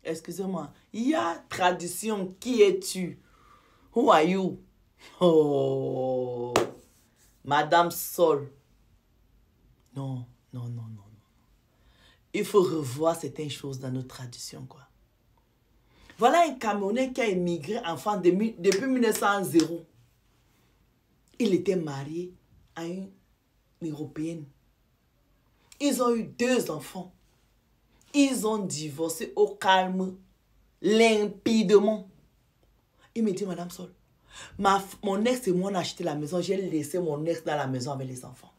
Excusez-moi. Il y a tradition. Qui es-tu? Who are you? Oh, Madame Sol. Non, non, non, non, non. Il faut revoir certaines choses dans notre tradition, quoi. Voilà un Camerounais qui a émigré enfant depuis 1900. Il était marié à une Européenne. Ils ont eu 2 enfants. Ils ont divorcé au calme, limpidement. Il me dit, Madame Sol, mon ex et moi on a acheté la maison. J'ai laissé mon ex dans la maison avec les enfants.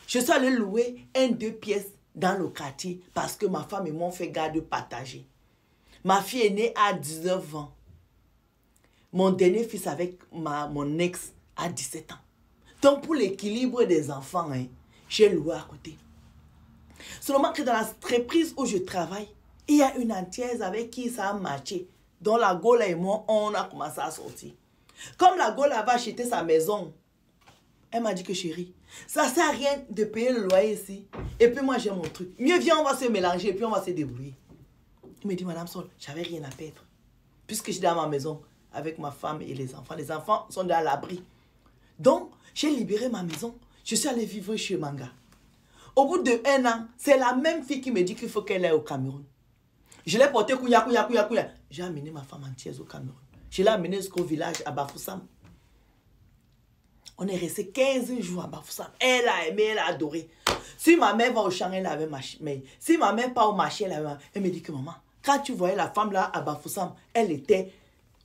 Je suis allée louer 2 pièces dans le quartier parce que ma femme et moi on fait garde partagée. Ma fille est née à 19 ans. Mon dernier fils avec mon ex à 17 ans. Donc pour l'équilibre des enfants, hein, j'ai loué à côté. Seulement que dans l'entreprise où je travaille, il y a une entière avec qui ça a matché. Donc la Gola et moi, on a commencé à sortir. Comme la Gola va acheter sa maison, elle m'a dit que chérie, ça ne sert à rien de payer le loyer ici. Et puis moi j'ai mon truc. Mieux viens, on va se mélanger et puis on va se débrouiller. Il me dit, Madame Sol, j'avais rien à perdre. Puisque je suis dans ma maison avec ma femme et les enfants. Les enfants sont à l'abri. Donc, j'ai libéré ma maison. Je suis allée vivre chez Manga. Au bout de 1 an, c'est la même fille qui me dit qu'il faut qu'elle aille au Cameroun. Je l'ai portée kouya. J'ai amené ma femme entière au Cameroun. Je l'ai amenée jusqu'au village à Bafoussam. On est resté 15 jours à Bafoussam. Elle a aimé, elle a adoré. Si ma mère va au champ, elle avait marché. Mais si ma mère part au marché, elle me dit que maman, quand tu voyais la femme là à Bafoussam, elle était,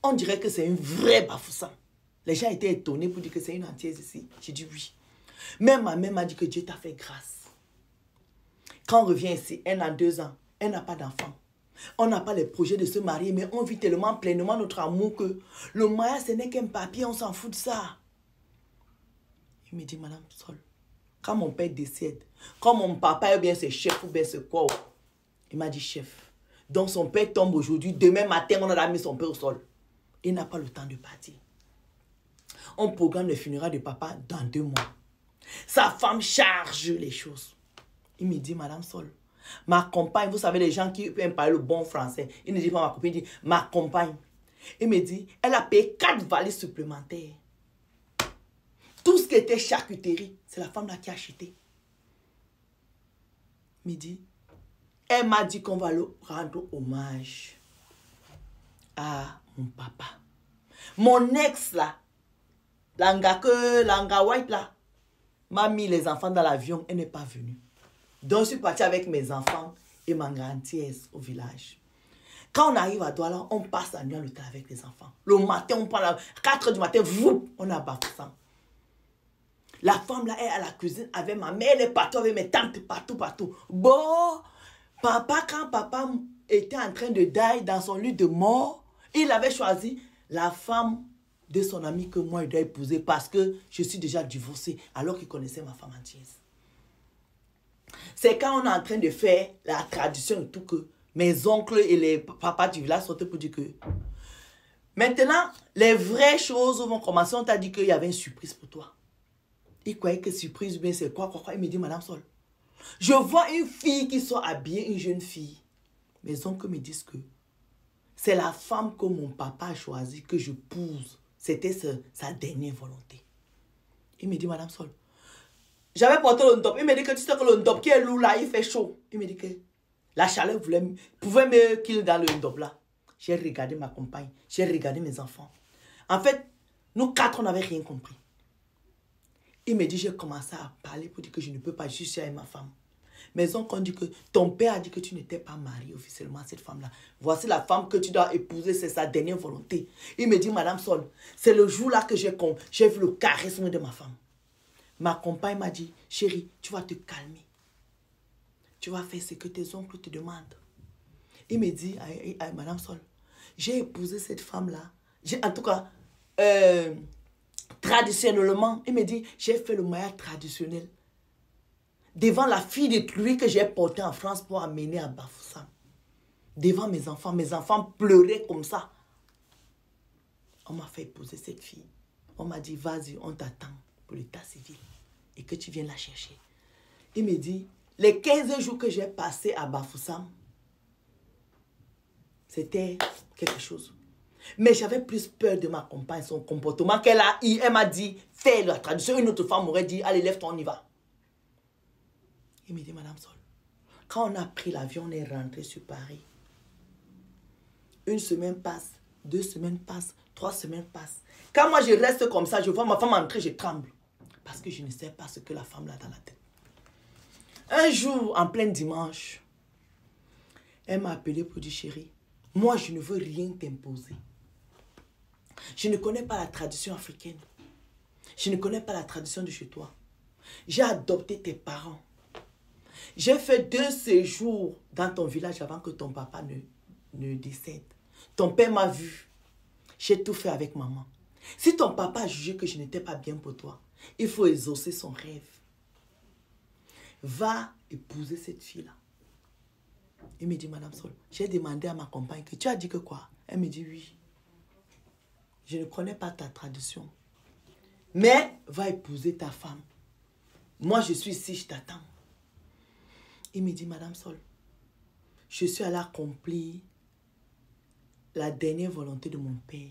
on dirait que c'est une vraie Bafoussam. Les gens étaient étonnés pour dire que c'est une entière ici. J'ai dit oui. Même ma mère m'a dit que Dieu t'a fait grâce. Quand on revient ici, 1 an, 2 ans, elle n'a pas d'enfant. On n'a pas les projets de se marier, mais on vit tellement pleinement notre amour que le mariage, ce n'est qu'un papier, on s'en fout de ça. Il me dit, Madame Sol, quand mon père décède, quand mon papa est bien c'est chef ou bien c'est quoi, il m'a dit chef. Donc son père tombe aujourd'hui, demain matin, on a mis son père au sol. Il n'a pas le temps de partir. On programme le funérail de papa dans 2 mois. Sa femme charge les choses. Il me dit, Madame Sol, ma compagne, vous savez, les gens qui aiment parler le bon français, il ne dit pas ma copine, il dit ma compagne. Il me dit, elle a payé 4 valises supplémentaires. Tout ce qui était charcuterie, c'est la femme là qui a acheté. Il me dit, elle m'a dit qu'on va le rendre hommage à mon papa. Mon ex là, Langa White là, m'a mis les enfants dans l'avion, elle n'est pas venue. Donc, je suis partie avec mes enfants et ma grand-nièce au village. Quand on arrive à Douala, on passe la nuit à l'hôtel avec les enfants. Le matin, on prend 4 h du matin, on a Bafoussam. La femme là, elle est à la cuisine avec ma mère, elle est partout avec mes tantes, partout. Bon, papa, quand papa était en train de die dans son lit de mort, il avait choisi la femme de son ami que moi, il doit épouser parce que je suis déjà divorcée alors qu'il connaissait ma femme entière. C'est quand on est en train de faire la tradition et tout que mes oncles et les papas du village sortent pour dire que maintenant, les vraies choses vont commencer. On t'a dit qu'il y avait une surprise pour toi. Il croyait que surprise, bien c'est quoi. Il me dit, Madame Sol, je vois une fille qui soit habillée, une jeune fille. Mes oncles me disent que c'est la femme que mon papa a choisie, que je épouse. C'était sa dernière volonté. Il me dit, Madame Sol, j'avais porté le ndop. Il me dit que tu sais que le ndop qui est lourd là, il fait chaud. Il me dit que la chaleur pouvait me kill dans le ndop là. J'ai regardé ma compagne, j'ai regardé mes enfants. En fait, nous 4, on n'avait rien compris. Il me dit, j'ai commencé à parler pour dire que je ne peux pas juger avec ma femme. Mes oncles ont dit que ton père a dit que tu n'étais pas mariée officiellement à cette femme-là. Voici la femme que tu dois épouser, c'est sa dernière volonté. Il me dit, Madame Sol, c'est le jour-là que j'ai vu le charisme de ma femme. Ma compagne m'a dit, chérie, tu vas te calmer. Tu vas faire ce que tes oncles te demandent. Il me dit, Madame Sol, j'ai épousé cette femme-là. En tout cas, traditionnellement, il me dit, j'ai fait le mariage traditionnel. Devant la fille de lui que j'ai portée en France pour amener à Bafoussam. Devant mes enfants pleuraient comme ça. On m'a fait épouser cette fille. On m'a dit, vas-y, on t'attend pour l'état civil et que tu viennes la chercher. Il me dit, les 15 jours que j'ai passés à Bafoussam, C'était quelque chose. Mais j'avais plus peur de ma compagne, son comportement qu'elle a eu. Elle m'a dit, fais la tradition. Une autre femme m'aurait dit, allez, lève-toi, on y va. Il me dit, Madame Sol, quand on a pris l'avion, on est rentré sur Paris. 1 semaine passe, 2 semaines passent, 3 semaines passent. Quand moi je reste comme ça, je vois ma femme entrer, je tremble. Parce que je ne sais pas ce que la femme a dans la tête. Un jour, en plein dimanche, elle m'a appelé pour dire, chérie, moi je ne veux rien t'imposer. Je ne connais pas la tradition africaine. Je ne connais pas la tradition de chez toi. J'ai adopté tes parents. J'ai fait 2 séjours dans ton village avant que ton papa ne décède. Ton père m'a vu. J'ai tout fait avec maman. Si ton papa a jugé que je n'étais pas bien pour toi, il faut exaucer son rêve. Va épouser cette fille-là. Il me dit, Madame Sol, j'ai demandé à ma compagne que tu as dit que quoi? Elle me dit oui. Je ne connais pas ta tradition. Mais va épouser ta femme. Moi, je suis ici, je t'attends. Il me dit, Madame Sol, je suis allée accomplir la dernière volonté de mon père.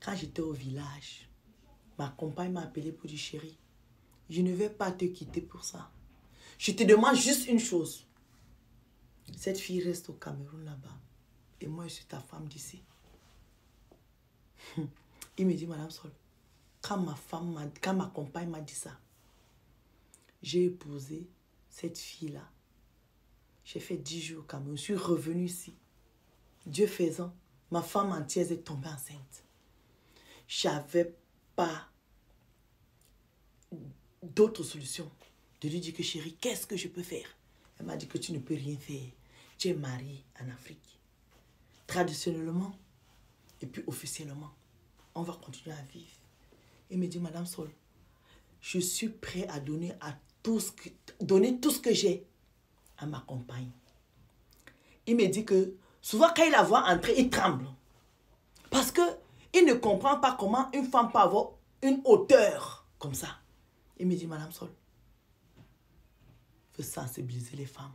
Quand j'étais au village, ma compagne m'a appelé pour dire, chérie, je ne vais pas te quitter pour ça. Je te demande juste une chose. Cette fille reste au Cameroun là-bas. Et moi, je suis ta femme d'ici. Il me dit, Madame Sol, quand ma compagne m'a dit ça, j'ai épousé cette fille-là. J'ai fait 10 jours au Cameroun. Je suis revenue ici. Dieu faisant, ma femme entière est tombée enceinte. Je n'avais pas d'autre solution de lui dire que chérie, qu'est-ce que je peux faire? Elle m'a dit que tu ne peux rien faire. Tu es mariée en Afrique. Traditionnellement et puis officiellement, on va continuer à vivre. Il me dit, Madame Sol, je suis prêt à donner tout ce que j'ai à ma compagne. Il me dit que souvent quand il la voit entrer, il tremble. Parce qu'il ne comprend pas comment une femme peut avoir une hauteur comme ça. Il me dit, Madame Sol, il faut sensibiliser les femmes.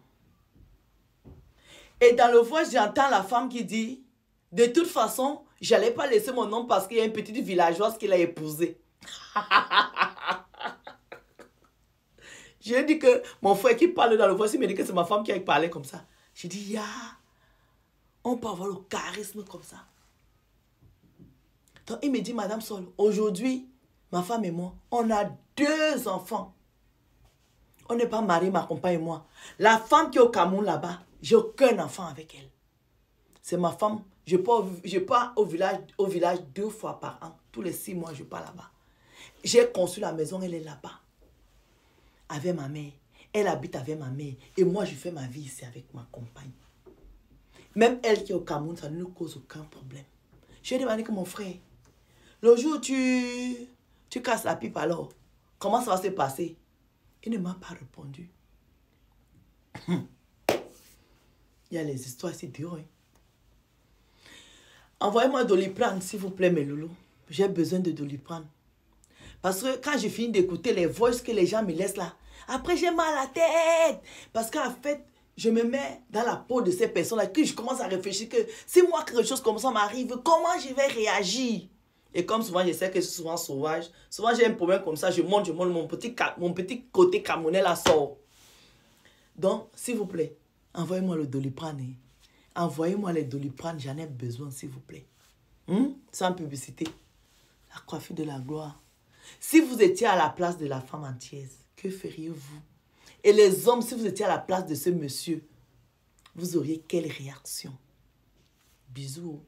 Et dans le voix, j'entends la femme qui dit, de toute façon, je n'allais pas laisser mon nom parce qu'il y a une petite villageoise qu'il a épousée. Je dis que mon frère qui parle dans le voix, il me dit que c'est ma femme qui a parlé comme ça. Je dis, ya, on peut avoir le charisme comme ça. Donc il me dit, Madame Sol, aujourd'hui, ma femme et moi, on a 2 enfants. On n'est pas mariés, ma compagne et moi. La femme qui est au Cameroun là-bas, j'ai aucun enfant avec elle. C'est ma femme. Je pars au village 2 fois par an. Tous les 6 mois, je pars là-bas. J'ai conçu la maison, elle est là-bas. Avec ma mère. Elle habite avec ma mère. Et moi, je fais ma vie ici avec ma compagne. Même elle qui est au Cameroun, ça ne nous cause aucun problème. J'ai demandé que mon frère, le jour où tu casses la pipe alors, comment ça va se passer? Il ne m'a pas répondu. Il y a les histoires ici dures. Envoyez-moi Doliprane, s'il vous plaît, mes loulous. J'ai besoin de Doliprane. Parce que quand j'ai fini d'écouter les voix que les gens me laissent là, après j'ai mal à la tête. Parce qu'en fait, je me mets dans la peau de ces personnes-là, que je commence à réfléchir que si moi quelque chose comme ça m'arrive, comment je vais réagir? Et comme souvent, je sais que je suis souvent sauvage. Souvent, j'ai un problème comme ça, je monte, mon petit côté camerounais là sort. Donc, s'il vous plaît, envoyez-moi le Doliprane. Envoyez-moi les Doliprane, j'en ai besoin, s'il vous plaît. Sans publicité. La coiffure de la gloire. Si vous étiez à la place de la femme entière, que feriez-vous? Et les hommes, si vous étiez à la place de ce monsieur, vous auriez quelle réaction? Bisous.